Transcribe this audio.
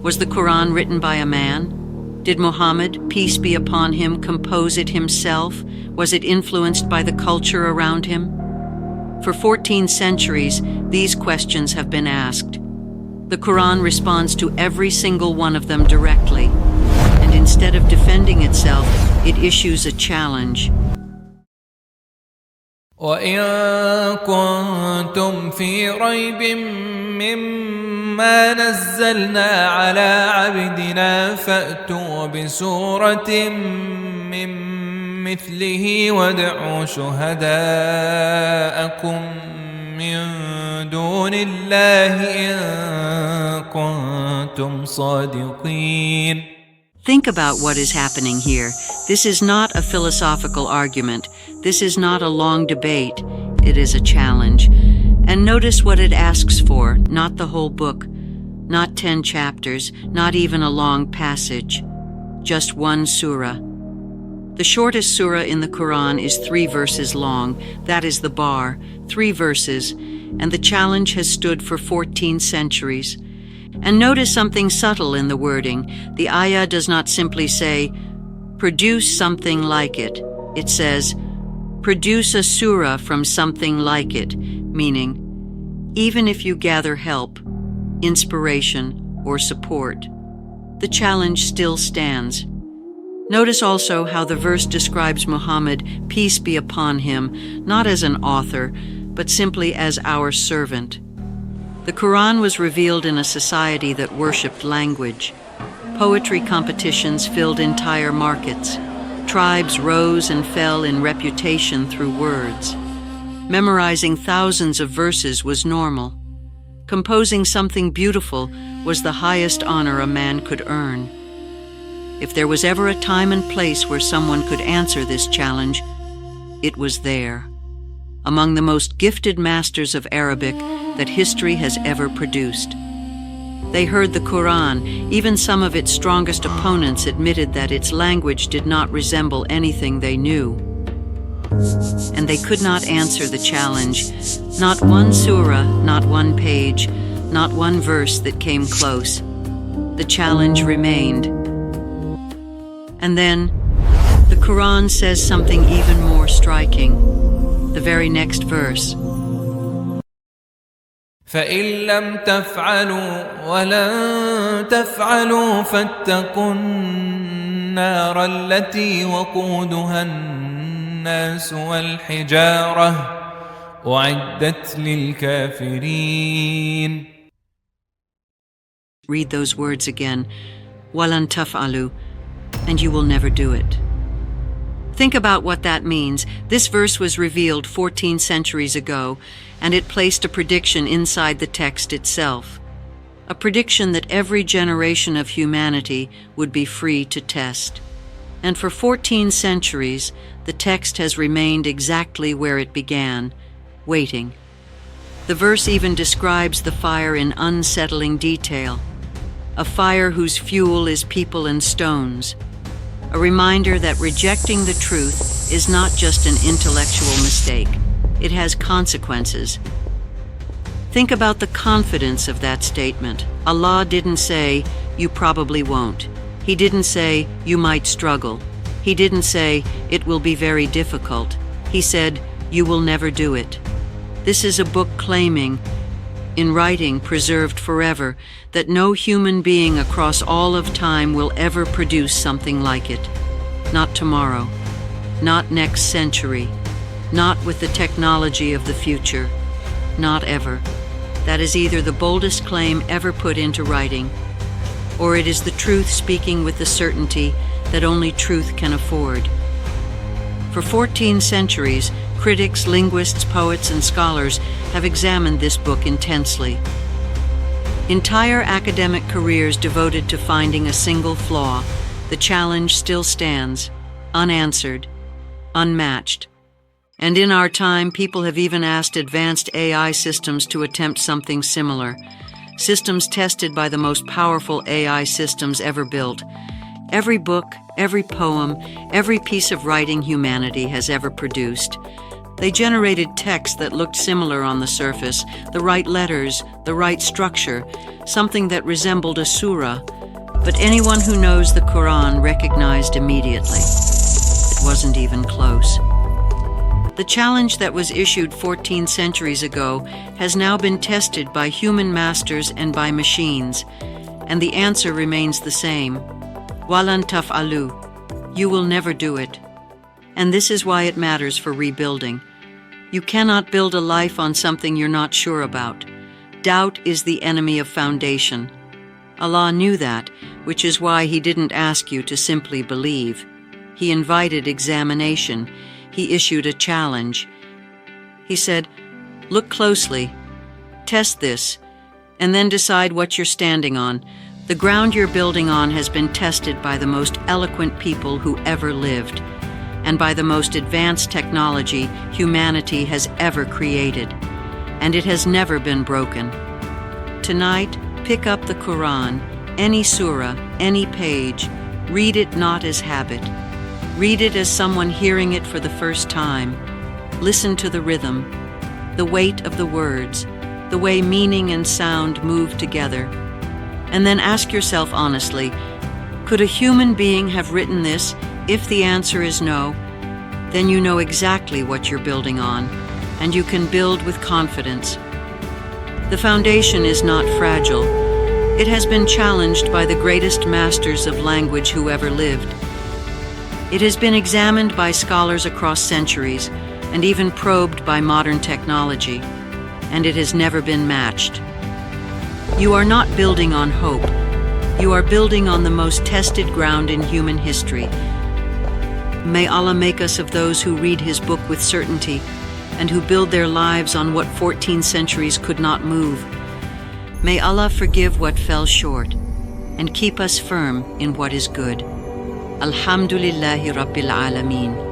Was the Quran written by a man? Did Muhammad, peace be upon him, compose it himself? Was it influenced by the culture around him? For 14 centuries, these questions have been asked. The Quran responds to every single one of them directly, and instead of defending itself, it issues a challenge. وَإِن كُنتُمْ فِي رَيْبٍ مِّمَّا نَزَّلْنَا عَلَى عَبْدِنَا فَأْتُوا بِسُورَةٍ مِّن مثله وادعوا شهداءكم من دون الله إن كنتم صادقين. Think about what is happening here. This is not a philosophical argument. This is not a long debate. It is a challenge. And notice what it asks for, not the whole book, not 10 chapters, not even a long passage, just one surah. The shortest surah in the Quran is 3 verses long. That is the bar, 3 verses, and the challenge has stood for 14 centuries. And notice something subtle in the wording. The ayah does not simply say, produce something like it. It says, produce a surah from something like it, meaning, even if you gather help, inspiration, or support, the challenge still stands. Notice also how the verse describes Muhammad, peace be upon him, not as an author, but simply as our servant. The Quran was revealed in a society that worshipped language. Poetry competitions filled entire markets. Tribes rose and fell in reputation through words. Memorizing thousands of verses was normal. Composing something beautiful was the highest honor a man could earn. If there was ever a time and place where someone could answer this challenge, it was there, among the most gifted masters of Arabic that history has ever produced. They heard the Quran. Even some of its strongest opponents admitted that its language did not resemble anything they knew. And they could not answer the challenge. Not one surah, not one page, not one verse that came close. The challenge remained. And then, the Quran says something even more striking. The very next verse. فَإِن لَّمْ تَفْعَلُوا وَلَن تَفْعَلُوا فَاتَّقُوا النَّارَ الَّتِي وَقُودُهَا النَّاسُ وَالْحِجَارَةُ أُعِدَّتْ لِلْكَافِرِينَ. Read those words again. وَلَن تَفْعَلُوا, and you will never do it. Think about what that means. This verse was revealed 14 centuries ago, and it placed a prediction inside the text itself. A prediction that every generation of humanity would be free to test. And for 14 centuries, the text has remained exactly where it began, waiting. The verse even describes the fire in unsettling detail. A fire whose fuel is people and stones. A reminder that rejecting the truth is not just an intellectual mistake. It has consequences. Think about the confidence of that statement. Allah didn't say, you probably won't. He didn't say, you might struggle. He didn't say, it will be very difficult. He said, you will never do it. This is a book claiming, in writing preserved forever, that no human being across all of time will ever produce something like it. Not tomorrow, not next century, not with the technology of the future, not ever. That is either the boldest claim ever put into writing, or it is the truth speaking with the certainty that only truth can afford. For 14 centuries, critics, linguists, poets, and scholars have examined this book intensely. Entire academic careers devoted to finding a single flaw, the challenge still stands, unanswered, unmatched. And in our time, people have even asked advanced AI systems to attempt something similar. Systems tested by the most powerful AI systems ever built. Every book, every poem, every piece of writing humanity has ever produced. They generated text that looked similar on the surface, the right letters, the right structure, something that resembled a surah, But anyone who knows the Quran recognized immediately. It wasn't even close. The challenge that was issued 14 centuries ago has now been tested by human masters and by machines, and the answer remains the same. Walan taf'alu. You will never do it. And this is why it matters for rebuilding. You cannot build a life on something you're not sure about. Doubt is the enemy of foundation. Allah knew that, which is why He didn't ask you to simply believe. He invited examination. He issued a challenge. He said, look closely, test this, and then decide what you're standing on. The ground you're building on has been tested by the most eloquent people who ever lived, and by the most advanced technology humanity has ever created, and it has never been broken. Tonight, pick up the Quran, any surah, any page. Read it not as habit. Read it as someone hearing it for the first time. Listen to the rhythm, the weight of the words, the way meaning and sound move together. And then ask yourself honestly, could a human being have written this? If the answer is no, then you know exactly what you're building on, and you can build with confidence. The foundation is not fragile. It has been challenged by the greatest masters of language who ever lived. It has been examined by scholars across centuries, and even probed by modern technology, and it has never been matched. You are not building on hope. You are building on the most tested ground in human history. May Allah make us of those who read His book with certainty and who build their lives on what 14 centuries could not move. May Allah forgive what fell short and keep us firm in what is good. Alhamdulillahi Rabbil Alameen.